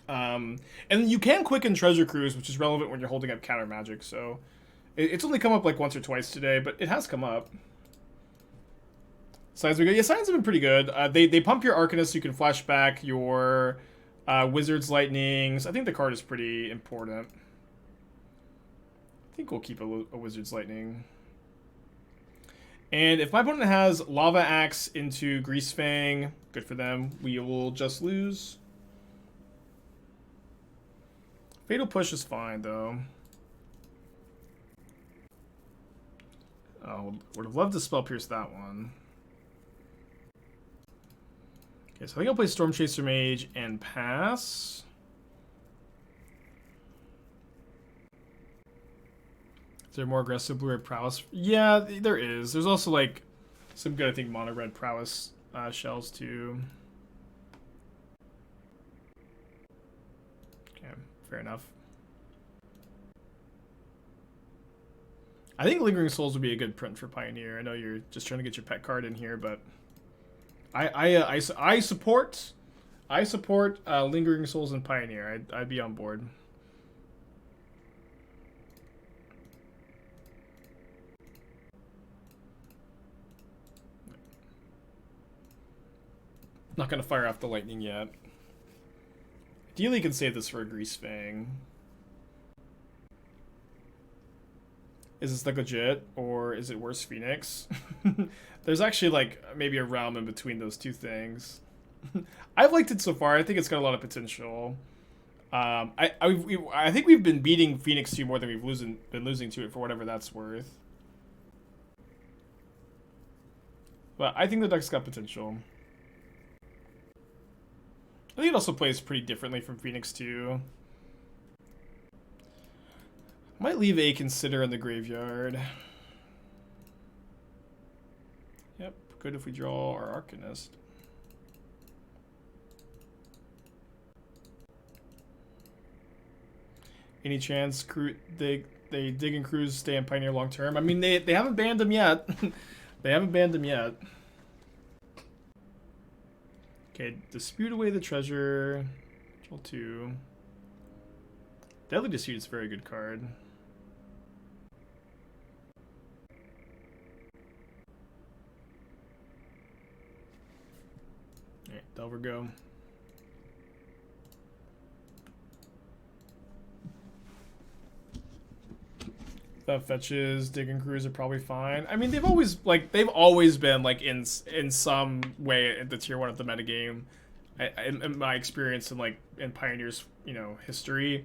And you can Quicken Treasure Cruise, which is relevant when you're holding up counter magic. So it's only come up like once or twice today, but it has come up. Signs are good. Yeah, signs have been pretty good. They pump your Arcanist so you can flash back your Wizard's Lightnings. I think the card is pretty important. I think we'll keep a Wizard's Lightning. And if my opponent has Lava Axe into Greasefang, good for them. We will just lose. Fatal Push is fine, though. Oh, would have loved to Spell Pierce that one. Okay, so I think I'll play Stormchaser Mage and pass. Is there more aggressive blue-red prowess? Yeah, there is. There's also like some good, I think, mono-red prowess shells too. Okay, fair enough. I think Lingering Souls would be a good print for Pioneer. I know you're just trying to get your pet card in here, but I support Lingering Souls and Pioneer. I'd be on board. Not gonna fire off the lightning yet. Ideally, you can save this for a Greasefang. Is this like legit, or is it worse Phoenix? There's actually like maybe a realm in between those two things. I've liked it so far. I think it's got a lot of potential. I think we've been beating Phoenix 2 more than we've been losing to it, for whatever that's worth. But I think the deck's got potential. I think it also plays pretty differently from Phoenix 2. Might leave a Consider in the graveyard. Yep, good if we draw our Arcanist. Any chance they dig and cruise stay in Pioneer long term? I mean, they haven't banned them yet. They haven't banned them yet. Okay, Dispute away the treasure. Control 2. Deadly Dispute is a very good card. Alright, Delver go. That fetches, Dig and Cruise are probably fine. I mean, they've always been like in some way at the tier 1 of the metagame. In my experience in Pioneer's history,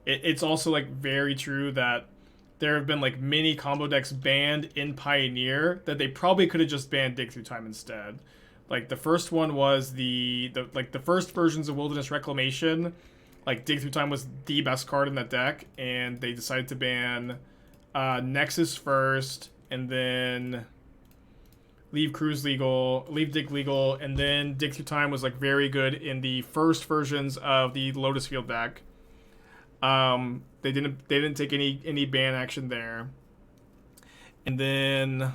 it's also like very true that there have been like many combo decks banned in Pioneer that they probably could have just banned Dig Through Time instead. Like the first one was the first versions of Wilderness Reclamation. Like Dig Through Time was the best card in that deck, and they decided to ban Nexus first, and then leave Cruise legal, leave Dig legal, and then Dig Through Time was like very good in the first versions of the Lotus Field deck. They didn't take any ban action there. And then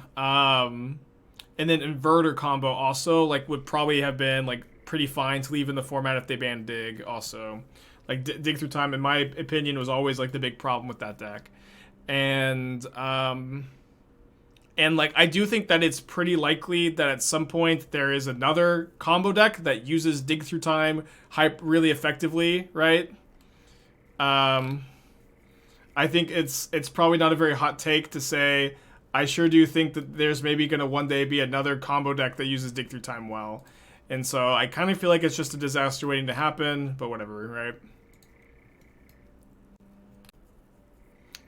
Inverter combo also like would probably have been like pretty fine to leave in the format if they banned Dig also. Like Dig Through Time, in my opinion, was always like the big problem with that deck. And like I do think that it's pretty likely that at some point there is another combo deck that uses Dig Through Time hype really effectively, right? I think it's probably not a very hot take to say I sure do think that there's maybe going to one day be another combo deck that uses Dig Through Time well. And so I kind of feel like it's just a disaster waiting to happen, but whatever, right?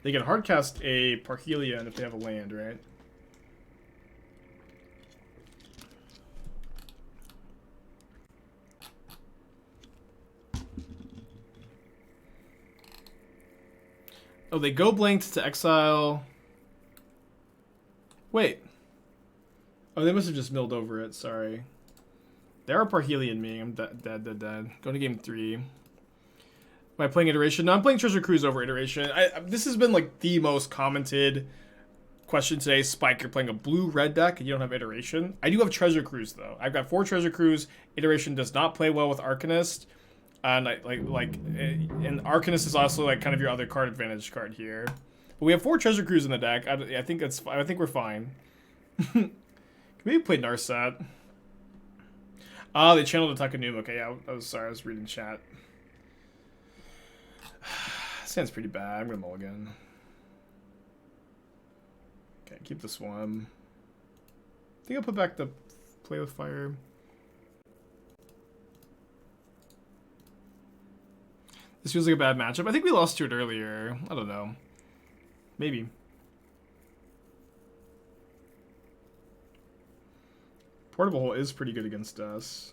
They can hardcast a Parhelion if they have a land, right? Oh, they go blanked to exile. Wait. Oh, they must have just milled over it. Sorry. They are Parhelion me. I'm dead. Going to game 3. Am I playing Iteration? No, I'm playing Treasure Cruise over Iteration. This has been like the most commented question today. Spike, you're playing a blue-red deck and you don't have Iteration. I do have Treasure Cruise though. I've got 4 Treasure Cruise. Iteration does not play well with Arcanist. And and Arcanist is also like kind of your other card advantage card here. But we have 4 Treasure Cruise in the deck. I think we're fine. Can we play Narset? Oh, they channeled a Takanuma. Okay, yeah, I was sorry, I was reading chat. Sounds pretty bad. I'm gonna mulligan. Okay, keep this one. I think I'll put back the Play with Fire. This feels like a bad matchup. I think we lost to it earlier. I don't know. Maybe. Portable Hole is pretty good against us.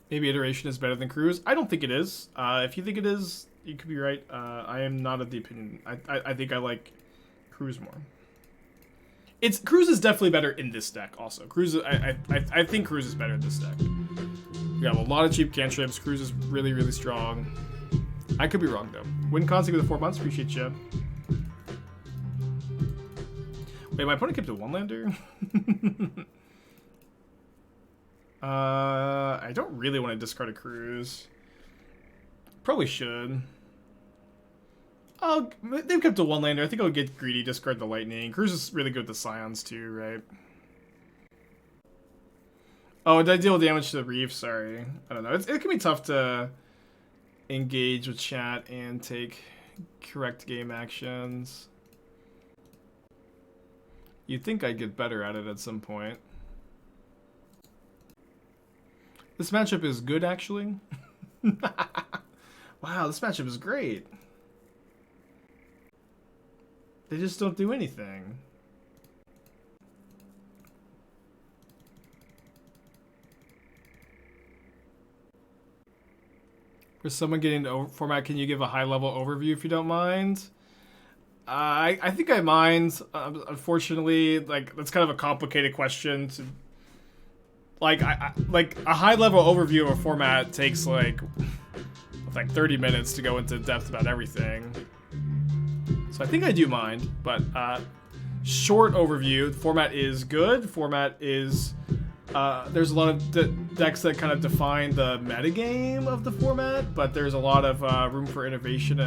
Maybe Iteration is better than Cruise. I don't think it is. If you think it is, you could be right. I am not of the opinion. I think I like Cruise more. Cruise is definitely better in this deck also. Cruise, I think Cruise is better in this deck. We have a lot of cheap cantrips. Cruise is really, really strong. I could be wrong though. Win consigue with the 4 months. Appreciate you. Wait, my opponent kept a 1-lander? I don't really want to discard a Cruise. Probably should. Oh, they've kept a 1-lander. I think I'll get greedy, discard the Lightning. Cruise is really good with the Scions too, right? Oh, did I deal damage to the Reef? Sorry. I don't know. It can be tough to engage with chat and take correct game actions. You'd think I'd get better at it at some point. This matchup is good, actually. Wow, this matchup is great. They just don't do anything. For someone getting into format, can you give a high-level overview if you don't mind? I think I mind. Unfortunately, like that's kind of a complicated question. To, like, like a high-level overview of a format takes like 30 minutes to go into depth about everything. So I think I do mind, but short overview. The format is good. Format is there's a lot of decks that kind of define the metagame of the format, but there's a lot of room for innovation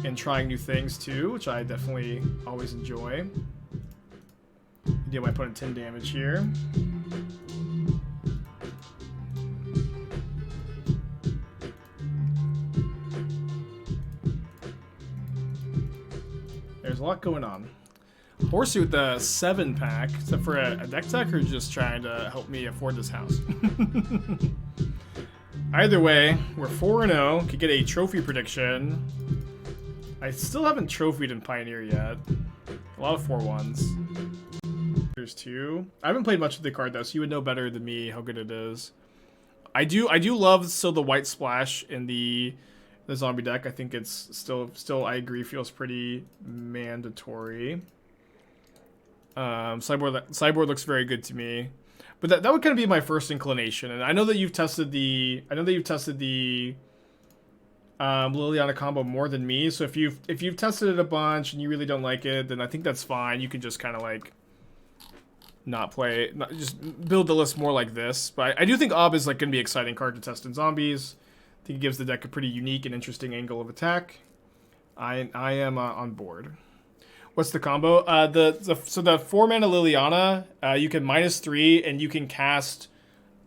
and trying new things too, which I definitely always enjoy. Deal my opponent 10 damage here. There's a lot going on. Horsey with the 7-pack, except for a deck tech, or just trying to help me afford this house. Either way, we're 4-0. Could get a trophy prediction. I still haven't trophied in Pioneer yet. A lot of 4/1s. There's 2. I haven't played much of the card though, so you would know better than me how good it is. I do love still the white splash in the zombie deck. I think it's still I agree, feels pretty mandatory. Sideboard looks very good to me. But that would kind of be my first inclination. And I know that you've tested the Liliana combo more than me. So if you've tested it a bunch and you really don't like it, then I think that's fine. You can just kind of like just build the list more like this. But I do think Ob is like going to be an exciting card to test in zombies. I think it gives the deck a pretty unique and interesting angle of attack. I am on board. What's the combo? So the 4-mana Liliana, you can -3 and you can cast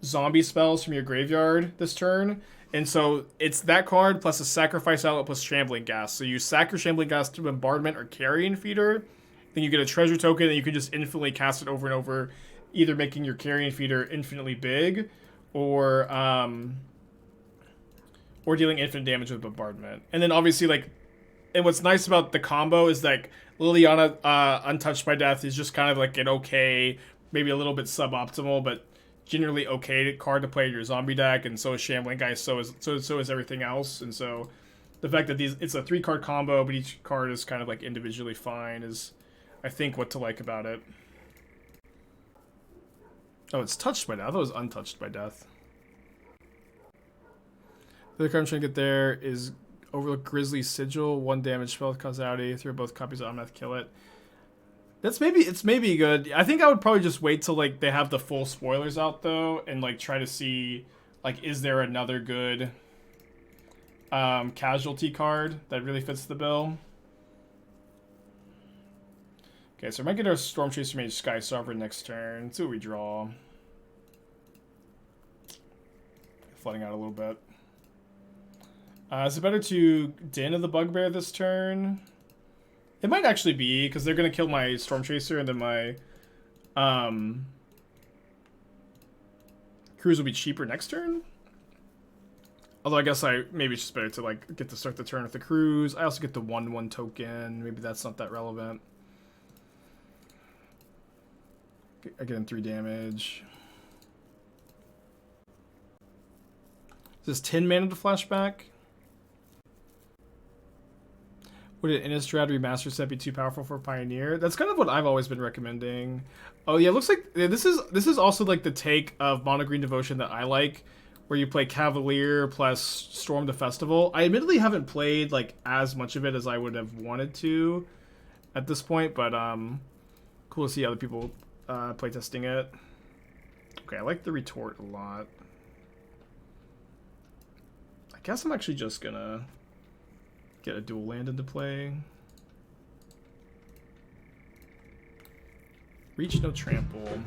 zombie spells from your graveyard this turn. And so it's that card plus a sacrifice outlet plus Shambling Gas. So you sack your Shambling Gas to Bombardment or Carrion Feeder. Then you get a treasure token and you can just infinitely cast it over and over, either making your Carrion Feeder infinitely big or dealing infinite damage with Bombardment. And then obviously and what's nice about the combo is like Liliana Untouched by Death is just kind of like an okay, maybe a little bit suboptimal, but generally okay card to play in your zombie deck, and so is Shambling Guy, so is everything else. And so the fact that it's a 3-card combo, but each card is kind of like individually fine is, I think, what to like about it. Oh, it's touched by death. I thought it was untouched by death. The other card I'm trying to get there is Overlook Grisly Sigil, 1 damage spell with causality. Throw both copies of Omnath, kill it. It's maybe good. I think I would probably just wait till like they have the full spoilers out though, and like try to see like is there another good casualty card that really fits the bill. Okay, so we might get our Stormchaser Mage Sky Sovereign next turn. Let's see what we draw. Flooding out a little bit. Is it better to Den of the Bugbear this turn? It might actually be, because they're going to kill my Stormchaser, and then my Cruise will be cheaper next turn. Although I guess maybe it's just better to like get to start the turn with the Cruise. I also get the 1/1 token. Maybe that's not that relevant. I get in 3 damage. Is this 10 mana to flashback? Would an Innistrad remaster set be too powerful for Pioneer? That's kind of what I've always been recommending. Oh yeah, it looks like this is also like the take of Mono Green Devotion that I like, where you play Cavalier plus Storm the Festival. I admittedly haven't played like as much of it as I would have wanted to at this point, but cool to see other people playtesting it. Okay, I like the Retort a lot. I guess I'm actually just gonna get a dual land into play. Reach, no trample.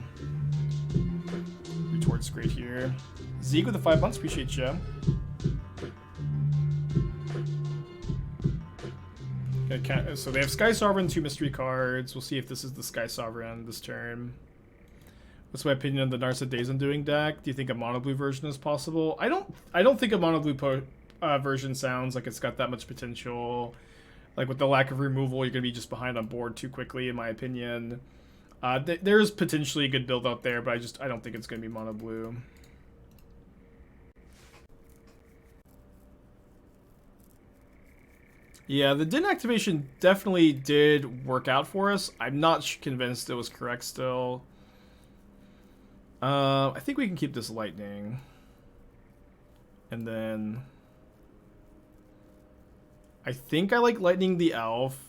Retort's great here. Zeke with the 5 months, appreciate you. Okay, so they have Sky Sovereign, 2 mystery cards. We'll see if this is the Sky Sovereign this turn. What's my opinion on the Narset Days Undoing deck? Do you think a mono blue version is possible? I don't think a mono blue version sounds like it's got that much potential. Like with the lack of removal, you're gonna be just behind on board too quickly, in my opinion. There's potentially a good build out there, but I don't think it's gonna be mono blue. Yeah, the Din activation definitely did work out for us. I'm not convinced it was correct still. I think we can keep this Lightning. And then I think I like Lightning the Elf.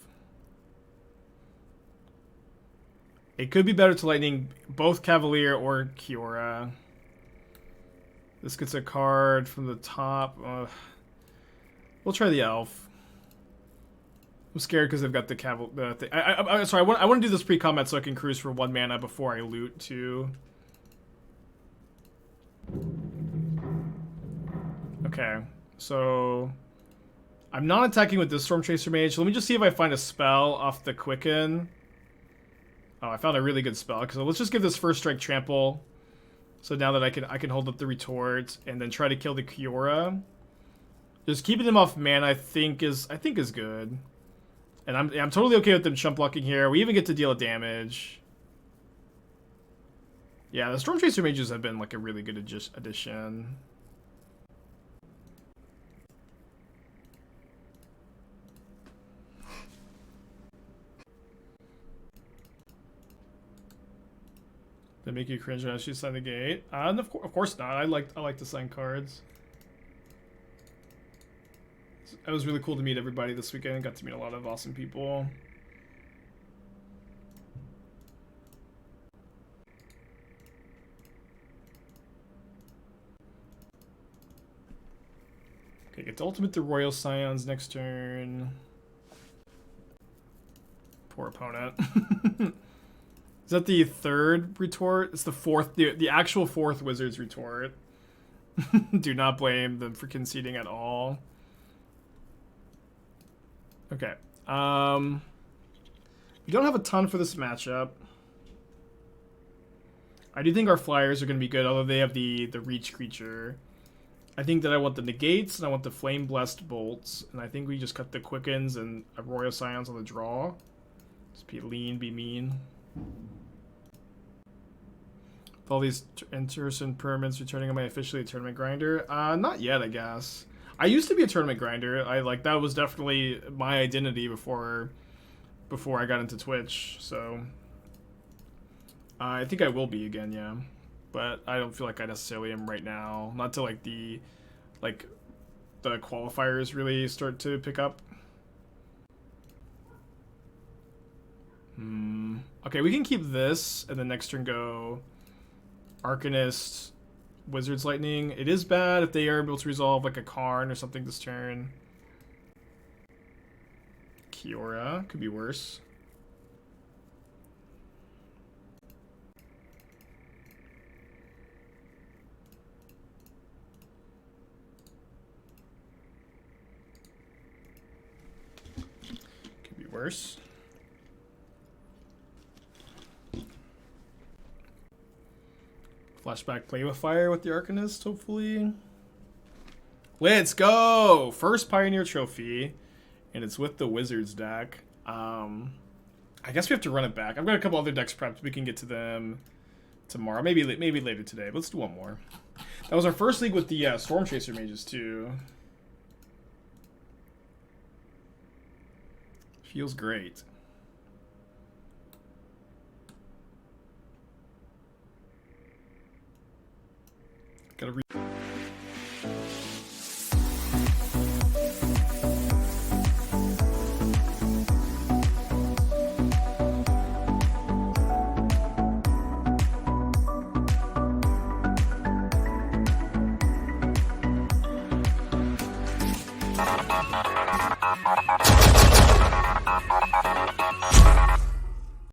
It could be better to Lightning both Cavalier or Kiora. This gets a card from the top. We'll try the Elf. I'm scared because they've got the Cavalier. Sorry, I want to do this pre-combat so I can cruise for 1 mana before I loot too. Okay, so I'm not attacking with this Stormchaser Mage. Let me just see if I find a spell off the Quicken. Oh, I found a really good spell. So let's just give this First Strike Trample. So now that I can hold up the Retort and then try to kill the Kiora. Just keeping them off mana, I think is good. And I'm totally okay with them chump blocking here. We even get to deal damage. Yeah, the Stormchaser Mages have been like a really good addition. They make you cringe when you sign the gate. And of course not. I like to sign cards. It was really cool to meet everybody this weekend. Got to meet a lot of awesome people. Okay, get to ultimate the Royal Scions next turn. Poor opponent. Is that the third retort? It's the fourth, the actual fourth Wizard's retort. Do not blame them for conceding at all. Okay. We don't have a ton for this matchup. I do think our flyers are going to be good, although they have the reach creature. I think that I want the negates, and I want the flame blessed bolts, and I think we just cut the quickens and a Royal Scions on the draw. Just be lean, be mean. With all these enters and permits returning, am I officially a tournament grinder? Not yet, I guess. I used to be a tournament grinder. That was definitely my identity before I got into Twitch. So I think I will be again, yeah. But I don't feel like I necessarily am right now. Not till the qualifiers really start to pick up. Okay, we can keep this and then next turn go Arcanist, Wizard's Lightning. It is bad if they are able to resolve like a Karn or something this turn. Kiora could be worse. Could be worse. Flashback play with fire with the Arcanist, hopefully. Let's go! First Pioneer Trophy, and it's with the Wizards deck. I guess we have to run it back. I've got a couple other decks prepped. We can get to them tomorrow. Maybe later today, but let's do one more. That was our first league with the Stormchaser Mages, too. Feels great. Gotta read.